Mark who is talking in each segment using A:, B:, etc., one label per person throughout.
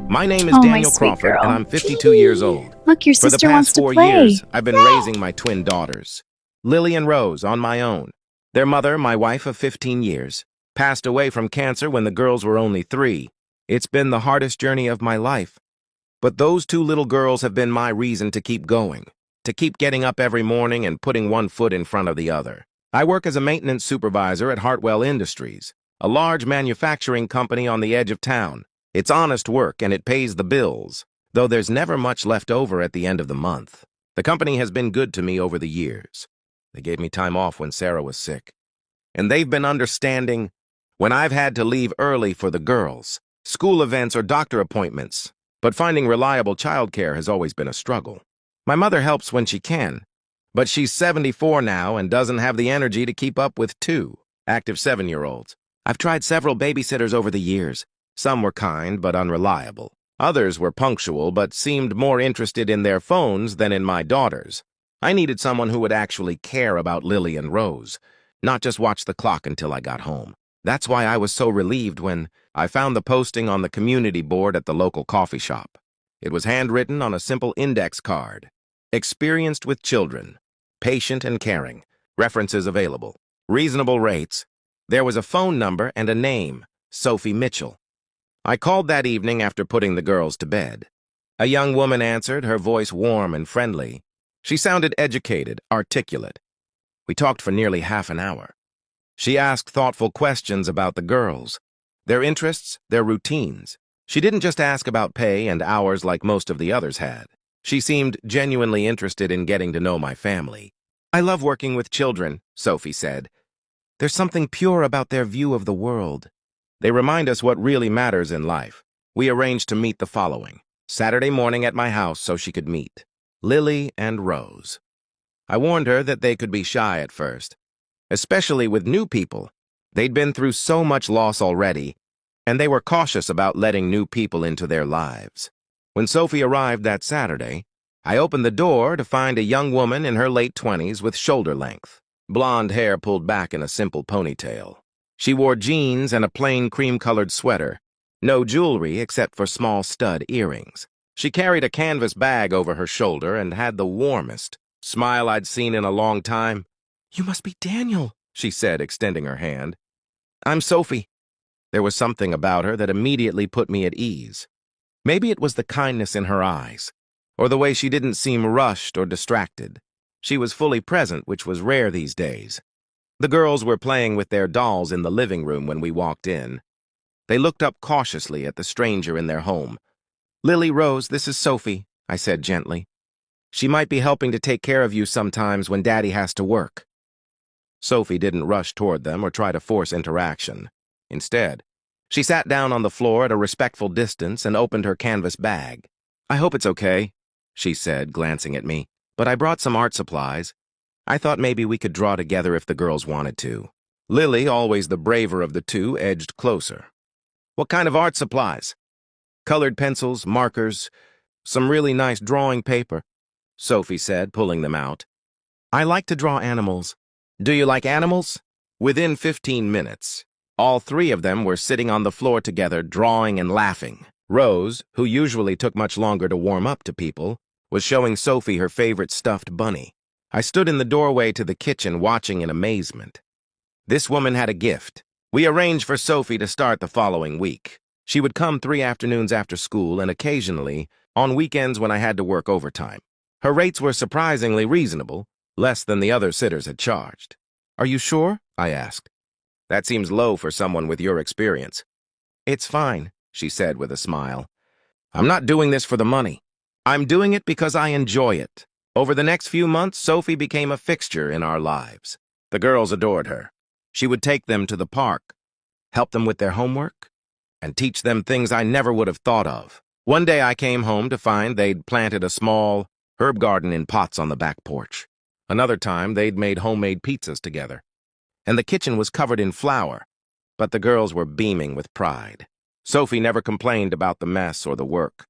A: My name is
B: Oh, my
A: Daniel
B: sweet
A: Crawford, and
B: girl.
A: I'm 52 years old.
B: Look, your
A: For the
B: sister wants
A: past
B: to
A: 4 years,
B: play.
A: I've been raising my twin daughters, Lily and Rose, on my own. Their mother, my wife of 15 years, passed away from cancer when the girls were only 3. It's been the hardest journey of my life. But those 2 little girls have been my reason to keep going, to keep getting up every morning and putting one foot in front of the other. I work as a maintenance supervisor at Hartwell Industries, a large manufacturing company on the edge of town. It's honest work and it pays the bills, though there's never much left over at the end of the month. The company has been good to me over the years. They gave me time off when Sarah was sick. And they've been understanding when I've had to leave early for the girls, school events or doctor appointments. But finding reliable childcare has always been a struggle. My mother helps when she can, but she's 74 now and doesn't have the energy to keep up with 2 active 7-year-olds. I've tried several babysitters over the years. Some were kind but unreliable. Others were punctual but seemed more interested in their phones than in my daughters. I needed someone who would actually care about Lily and Rose, not just watch the clock until I got home. That's why I was so relieved when I found the posting on the community board at the local coffee shop. It was handwritten on a simple index card. Experienced with children, patient and caring, references available, reasonable rates. There was a phone number and a name, Sophie Mitchell. I called that evening after putting the girls to bed. A young woman answered, her voice warm and friendly. She sounded educated, articulate. We talked for nearly half an hour. She asked thoughtful questions about the girls, their interests, their routines. She didn't just ask about pay and hours like most of the others had. She seemed genuinely interested in getting to know my family. I love working with children, Sophie said. There's something pure about their view of the world. They remind us what really matters in life. We arranged to meet the following Saturday morning at my house so she could meet Lily and Rose. I warned her that they could be shy at first, especially with new people. They'd been through so much loss already, and they were cautious about letting new people into their lives. When Sophie arrived that Saturday, I opened the door to find a young woman in her late 20s with shoulder length, blonde hair pulled back in a simple ponytail. She wore jeans and a plain cream-colored sweater, no jewelry except for small stud earrings. She carried a canvas bag over her shoulder and had the warmest smile I'd seen in a long time. "You must be Daniel," she said, extending her hand. "I'm Sophie." There was something about her that immediately put me at ease. Maybe it was the kindness in her eyes, or the way she didn't seem rushed or distracted. She was fully present, which was rare these days. The girls were playing with their dolls in the living room when we walked in. They looked up cautiously at the stranger in their home. "Lily, Rose, this is Sophie," I said gently. "She might be helping to take care of you sometimes when Daddy has to work." Sophie didn't rush toward them or try to force interaction. Instead, she sat down on the floor at a respectful distance and opened her canvas bag. "I hope it's okay," she said, glancing at me, "but I brought some art supplies. I thought maybe we could draw together if the girls wanted to." Lily, always the braver of the 2, edged closer. "What kind of art supplies?" "Colored pencils, markers, some really nice drawing paper," Sophie said, pulling them out. "I like to draw animals." "Do you like animals?" Within 15 minutes, all 3 of them were sitting on the floor together, drawing and laughing. Rose, who usually took much longer to warm up to people, was showing Sophie her favorite stuffed bunny. I stood in the doorway to the kitchen watching in amazement. This woman had a gift. We arranged for Sophie to start the following week. She would come 3 afternoons after school and occasionally on weekends when I had to work overtime. Her rates were surprisingly reasonable, less than the other sitters had charged. "Are you sure?" I asked. "That seems low for someone with your experience." "It's fine," she said with a smile. "I'm not doing this for the money. I'm doing it because I enjoy it." Over the next few months, Sophie became a fixture in our lives. The girls adored her. She would take them to the park, help them with their homework, and teach them things I never would have thought of. One day I came home to find they'd planted a small herb garden in pots on the back porch. Another time, they'd made homemade pizzas together. And the kitchen was covered in flour, but the girls were beaming with pride. Sophie never complained about the mess or the work.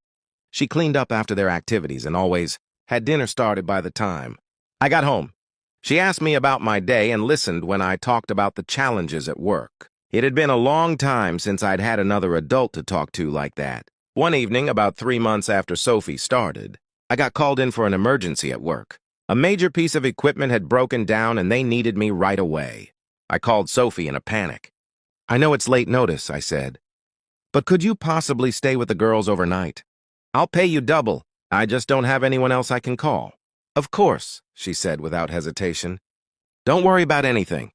A: She cleaned up after their activities and always had dinner started by the time I got home. She asked me about my day and listened when I talked about the challenges at work. It had been a long time since I'd had another adult to talk to like that. One evening, about 3 months after Sophie started, I got called in for an emergency at work. A major piece of equipment had broken down and they needed me right away. I called Sophie in a panic. "I know it's late notice," I said, "but could you possibly stay with the girls overnight? I'll pay you double. I just don't have anyone else I can call." "Of course," she said without hesitation. "Don't worry about anything.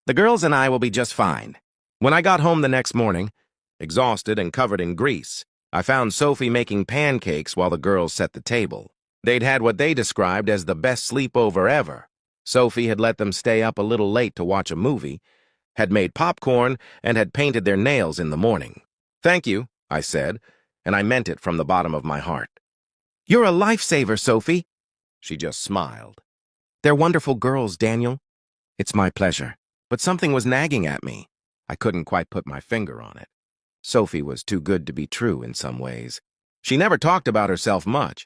A: The girls and I will be just fine." When I got home the next morning, exhausted and covered in grease, I found Sophie making pancakes while the girls set the table. They'd had what they described as the best sleepover ever. Sophie had let them stay up a little late to watch a movie, had made popcorn, and had painted their nails in the morning. "Thank you," I said, and I meant it from the bottom of my heart. "You're a lifesaver, Sophie." She just smiled. "They're wonderful girls, Daniel." "It's my pleasure." But something was nagging at me. I couldn't quite put my finger on it. Sophie was too good to be true in some ways. She never talked about herself much.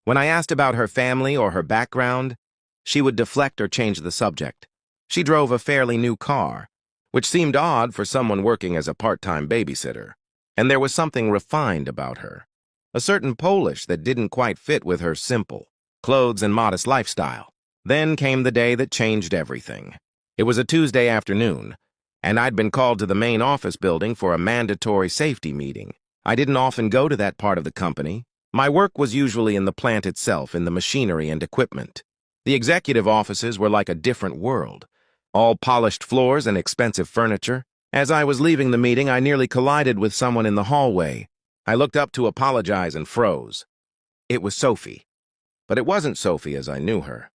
A: When I asked about her family or her background, she would deflect or change the subject. She drove a fairly new car, which seemed odd for someone working as a part-time babysitter. And there was something refined about her, a certain Polish that didn't quite fit with her simple clothes and modest lifestyle. Then came the day that changed everything. It was a Tuesday afternoon, and I'd been called to the main office building for a mandatory safety meeting. I didn't often go to that part of the company. My work was usually in the plant itself, in the machinery and equipment. The executive offices were like a different world, all polished floors and expensive furniture. As I was leaving the meeting, I nearly collided with someone in the hallway. I looked up to apologize and froze. It was Sophie. But it wasn't Sophie as I knew her.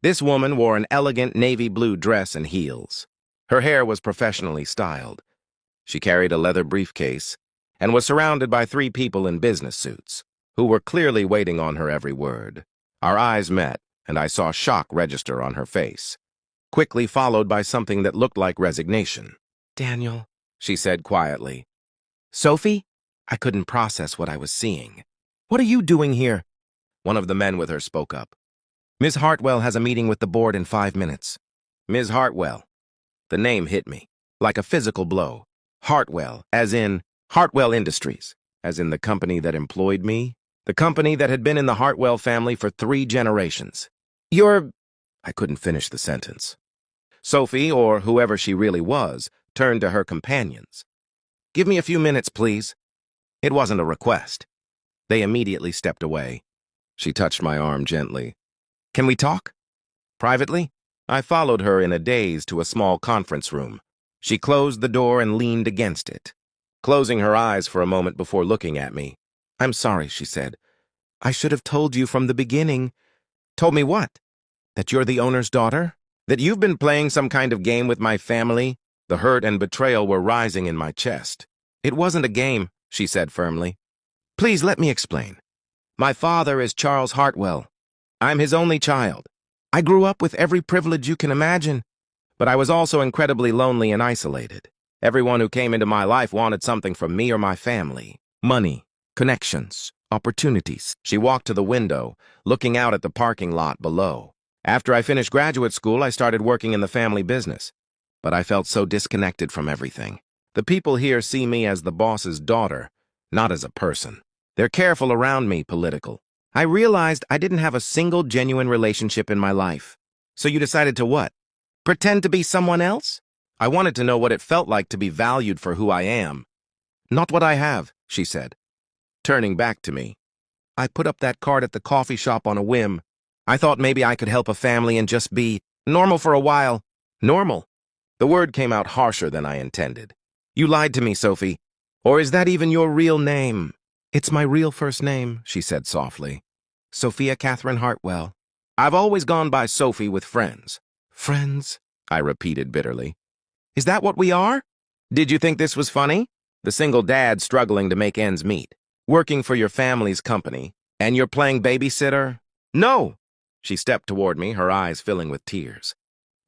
A: This woman wore an elegant navy blue dress and heels. Her hair was professionally styled. She carried a leather briefcase and was surrounded by 3 people in business suits, who were clearly waiting on her every word. Our eyes met, and I saw shock register on her face, quickly followed by something that looked like resignation. "Daniel," she said quietly. "Sophie?" I couldn't process what I was seeing. "What are you doing here?" One of the men with her spoke up. "Ms. Hartwell has a meeting with the board in 5 minutes. "Ms. Hartwell." The name hit me, like a physical blow. Hartwell, as in Hartwell Industries, as in the company that employed me, the company that had been in the Hartwell family for 3 generations. "You're—" I couldn't finish the sentence. Sophie, or whoever she really was, turned to her companions. "Give me a few minutes, please." It wasn't a request. They immediately stepped away. She touched my arm gently. "Can we talk? Privately?" I followed her in a daze to a small conference room. She closed the door and leaned against it, closing her eyes for a moment before looking at me. "I'm sorry," she said. "I should have told you from the beginning." "Told me what? That you're the owner's daughter? That you've been playing some kind of game with my family?" The hurt and betrayal were rising in my chest. "It wasn't a game," she said firmly. "Please let me explain. My father is Charles Hartwell. I'm his only child. I grew up with every privilege you can imagine, but I was also incredibly lonely and isolated. Everyone who came into my life wanted something from me or my family. Money, connections, opportunities." She walked to the window, looking out at the parking lot below. "After I finished graduate school, I started working in the family business, but I felt so disconnected from everything. The people here see me as the boss's daughter, not as a person. They're careful around me, political. I realized I didn't have a single genuine relationship in my life. So you decided to what? Pretend to be someone else?" I wanted to know what it felt like to be valued for who I am. "Not what I have," she said, turning back to me. "I put up that card at the coffee shop on a whim. I thought maybe I could help a family and just be normal for a while." "Normal?" The word came out harsher than I intended. "You lied to me, Sophie. Or is that even your real name?" "It's my real first name," she said softly. "Sophia Catherine Hartwell. I've always gone by Sophie with friends." "Friends?" I repeated bitterly. "Is that what we are? Did you think this was funny? The single dad struggling to make ends meet, working for your family's company, and you're playing babysitter? No!" She stepped toward me, her eyes filling with tears.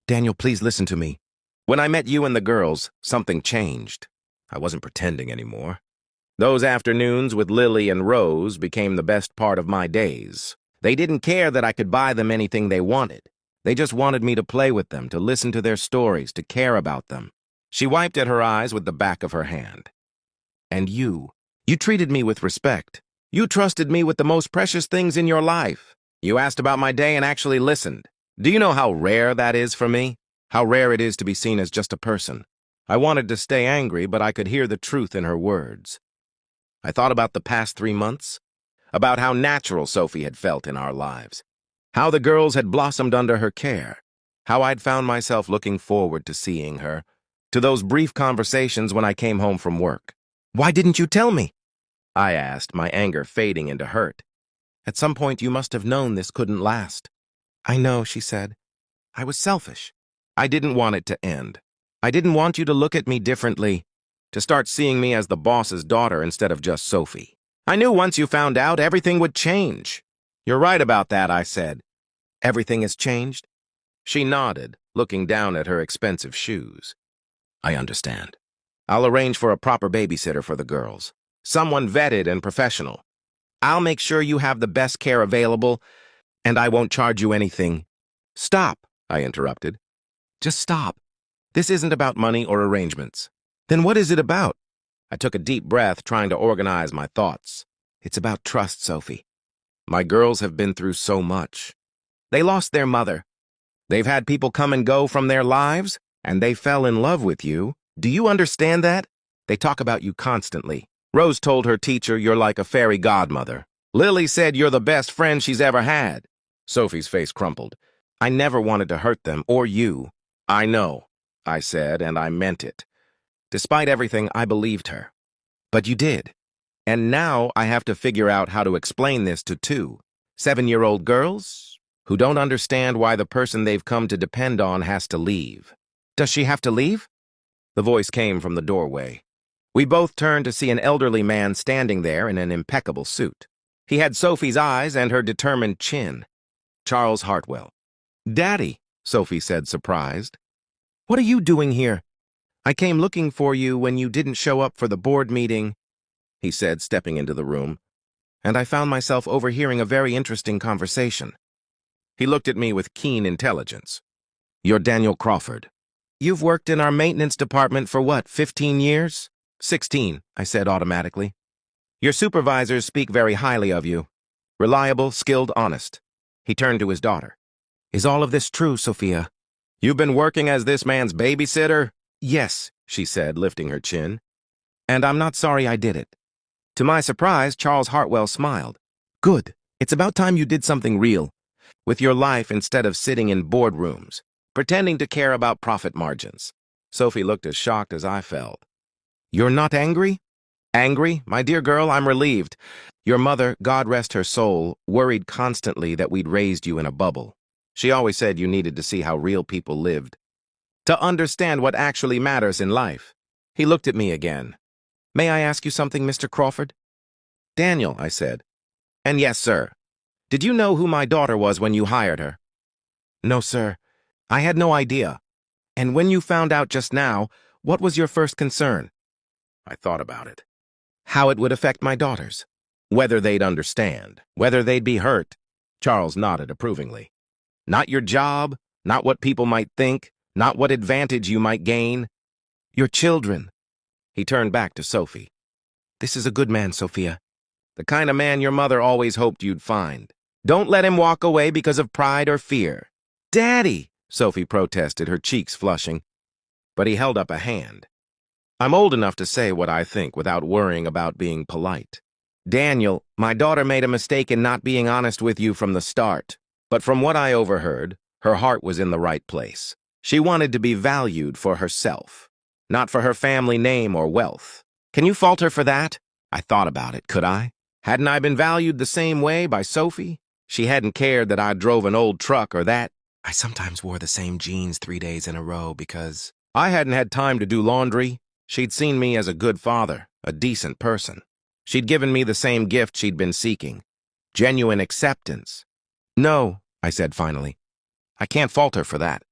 A: "Daniel, please listen to me. When I met you and the girls, something changed. I wasn't pretending anymore. Those afternoons with Lily and Rose became the best part of my days. They didn't care that I could buy them anything they wanted. They just wanted me to play with them, to listen to their stories, to care about them." She wiped at her eyes with the back of her hand. "And you You treated me with respect. You trusted me with the most precious things in your life. You asked about my day and actually listened. Do you know how rare that is for me? How rare it is to be seen as just a person. I wanted to stay angry, but I could hear the truth in her words. I thought about the past 3 months, about how natural Sophie had felt in our lives, how the girls had blossomed under her care, how I'd found myself looking forward to seeing her, to those brief conversations when I came home from work. Why didn't you tell me? I asked, my anger fading into hurt. At some point, you must have known this couldn't last. I know, she said. I was selfish. I didn't want it to end. I didn't want you to look at me differently, to start seeing me as the boss's daughter instead of just Sophie. I knew once you found out, everything would change. You're right about that, I said. Everything has changed? She nodded, looking down at her expensive shoes. I understand. I'll arrange for a proper babysitter for the girls. Someone vetted and professional. I'll make sure you have the best care available, and I won't charge you anything. Stop, I interrupted. Just stop. This isn't about money or arrangements. Then what is it about? I took a deep breath, trying to organize my thoughts. It's about trust, Sophie. My girls have been through so much. They lost their mother. They've had people come and go from their lives, and they fell in love with you. Do you understand that? They talk about you constantly. Rose told her teacher you're like a fairy godmother. Lily said you're the best friend she's ever had. Sophie's face crumpled. I never wanted to hurt them, or you. I know, I said, and I meant it. Despite everything, I believed her. But you did. And now I have to figure out how to explain this to 2 7-year-old girls who don't understand why the person they've come to depend on has to leave. Does she have to leave? The voice came from the doorway. We both turned to see an elderly man standing there in an impeccable suit. He had Sophie's eyes and her determined chin. Charles Hartwell. Daddy, Sophie said, surprised. What are you doing here? I came looking for you when you didn't show up for the board meeting, he said, stepping into the room, and I found myself overhearing a very interesting conversation. He looked at me with keen intelligence. You're Daniel Crawford. You've worked in our maintenance department for what, 15 years? 16, I said automatically. Your supervisors speak very highly of you. Reliable, skilled, honest. He turned to his daughter. Is all of this true, Sophia? You've been working as this man's babysitter? Yes, she said, lifting her chin. And I'm not sorry I did it. To my surprise, Charles Hartwell smiled. Good. It's about time you did something real, with your life instead of sitting in boardrooms, pretending to care about profit margins. Sophie looked as shocked as I felt. You're not angry? Angry? My dear girl, I'm relieved. Your mother, God rest her soul, worried constantly that we'd raised you in a bubble. She always said you needed to see how real people lived, to understand what actually matters in life. He looked at me again. May I ask you something, Mr. Crawford? Daniel, I said. And yes, sir. Did you know who my daughter was when you hired her? No, sir. I had no idea. And when you found out just now, what was your first concern? I thought about it. How it would affect my daughters. Whether they'd understand. Whether they'd be hurt. Charles nodded approvingly. Not your job, not what people might think, not what advantage you might gain. Your children. He turned back to Sophie. This is a good man, Sophia. The kind of man your mother always hoped you'd find. Don't let him walk away because of pride or fear. Daddy, Sophie protested, her cheeks flushing. But he held up a hand. I'm old enough to say what I think without worrying about being polite. Daniel, my daughter made a mistake in not being honest with you from the start. But from what I overheard, her heart was in the right place. She wanted to be valued for herself, not for her family name or wealth. Can you fault her for that? I thought about it, could I? Hadn't I been valued the same way by Sophie? She hadn't cared that I drove an old truck or that I sometimes wore the same jeans 3 days in a row because I hadn't had time to do laundry. She'd seen me as a good father, a decent person. She'd given me the same gift she'd been seeking, genuine acceptance. No, I said finally. I can't fault her for that.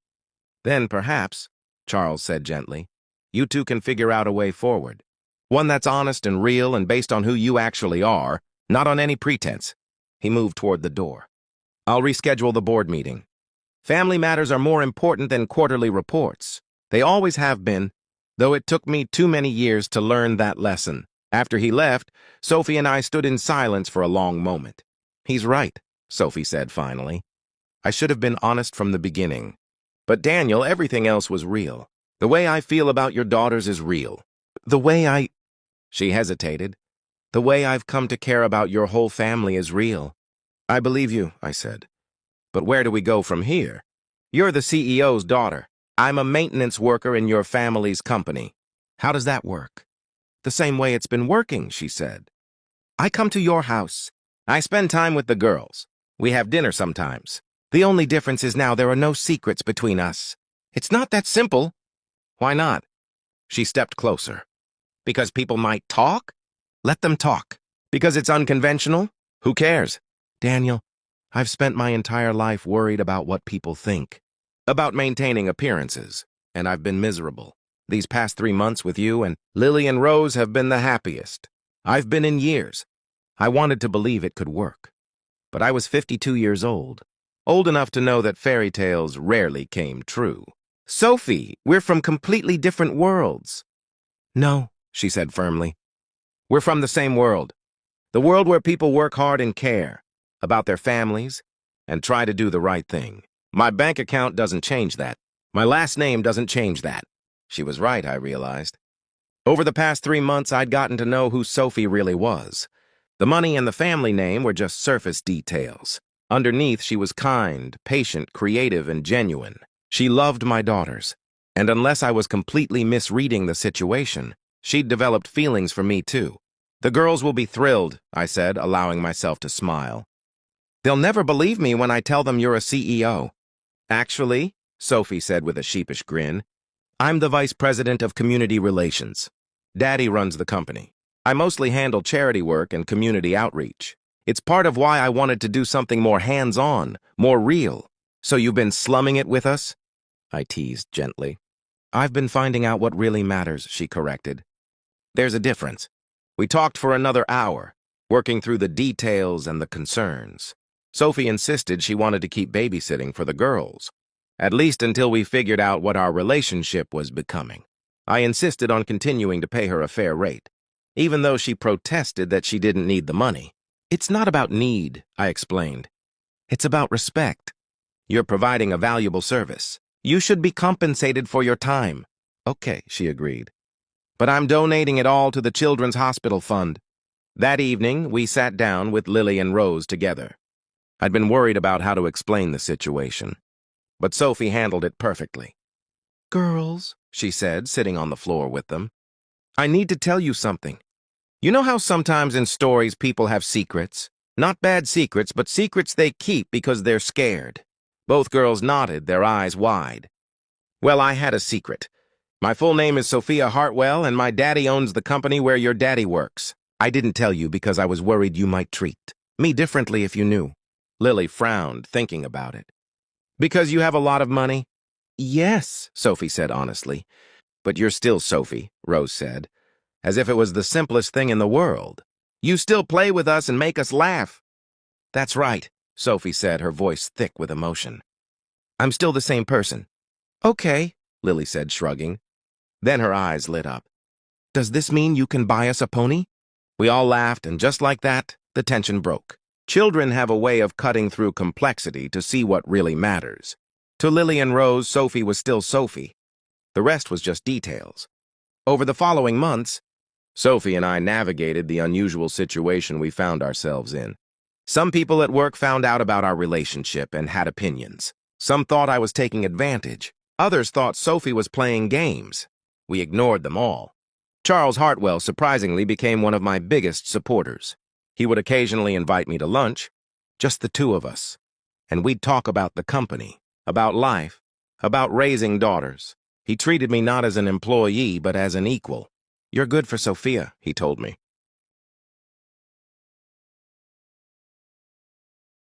A: Then perhaps, Charles said gently, you two can figure out a way forward. One that's honest and real and based on who you actually are, not on any pretense. He moved toward the door. I'll reschedule the board meeting. Family matters are more important than quarterly reports. They always have been, though it took me too many years to learn that lesson. After he left, Sophie and I stood in silence for a long moment. "He's right," Sophie said finally. "I should have been honest from the beginning. But Daniel, everything else was real. The way I feel about your daughters is real. The way I—" She hesitated. "The way I've come to care about your whole family is real." "I believe you," I said. "But where do we go from here? You're the CEO's daughter. I'm a maintenance worker in your family's company. How does that work?" "The same way it's been working," she said. "I come to your house. I spend time with the girls. We have dinner sometimes. The only difference is now there are no secrets between us. It's not that simple." "Why not?" She stepped closer. "Because people might talk? Let them talk. Because it's unconventional? Who cares?" "Daniel, I've spent my entire life worried about what people think, about maintaining appearances, and I've been miserable. These past 3 months with you and Lily and Rose have been the happiest I've been in years. I wanted to believe it could work. But I was 52 years old enough to know that fairy tales rarely came true. Sophie, we're from completely different worlds." "No," she said firmly. "We're from the same world. The world where people work hard and care about their families and try to do the right thing. My bank account doesn't change that. My last name doesn't change that." She was right, I realized. Over the past 3 months, I'd gotten to know who Sophie really was. The money and the family name were just surface details. Underneath, she was kind, patient, creative, and genuine. She loved my daughters. And unless I was completely misreading the situation, she'd developed feelings for me too. "The girls will be thrilled," I said, allowing myself to smile. "They'll never believe me when I tell them you're a CEO. "Actually," Sophie said with a sheepish grin, "I'm the vice president of community relations. Daddy runs the company. I mostly handle charity work and community outreach. It's part of why I wanted to do something more hands-on, more real. So you've been slumming it with us?" I teased gently. "I've been finding out what really matters," she corrected. "There's a difference." We talked for another hour, working through the details and the concerns. Sophie insisted she wanted to keep babysitting for the girls, at least until we figured out what our relationship was becoming. I insisted on continuing to pay her a fair rate, even though she protested that she didn't need the money. "It's not about need," I explained. "It's about respect. You're providing a valuable service. You should be compensated for your time." "Okay," she agreed. "But I'm donating it all to the Children's Hospital Fund." That evening, we sat down with Lily and Rose together. I'd been worried about how to explain the situation, but Sophie handled it perfectly. "Girls," she said, sitting on the floor with them, "I need to tell you something. You know how sometimes in stories people have secrets? Not bad secrets, but secrets they keep because they're scared." Both girls nodded, their eyes wide. "Well, I had a secret. My full name is Sophia Hartwell, and my daddy owns the company where your daddy works. I didn't tell you because I was worried you might treat me differently if you knew." Lily frowned, thinking about it. "Because you have a lot of money?" "Yes," Sophie said honestly. "But you're still Sophie," Rose said, as if it was the simplest thing in the world. "You still play with us and make us laugh." "That's right," Sophie said, her voice thick with emotion. "I'm still the same person." "Okay," Lily said, shrugging. Then her eyes lit up. "Does this mean you can buy us a pony?" We all laughed, and just like that, the tension broke. Children have a way of cutting through complexity to see what really matters. To Lily and Rose, Sophie was still Sophie. The rest was just details. Over the following months, Sophie and I navigated the unusual situation we found ourselves in. Some people at work found out about our relationship and had opinions. Some thought I was taking advantage. Others thought Sophie was playing games. We ignored them all. Charles Hartwell surprisingly became one of my biggest supporters. He would occasionally invite me to lunch, just the two of us, and we'd talk about the company, about life, about raising daughters. He treated me not as an employee, but as an equal. "You're good for Sophia," he told me.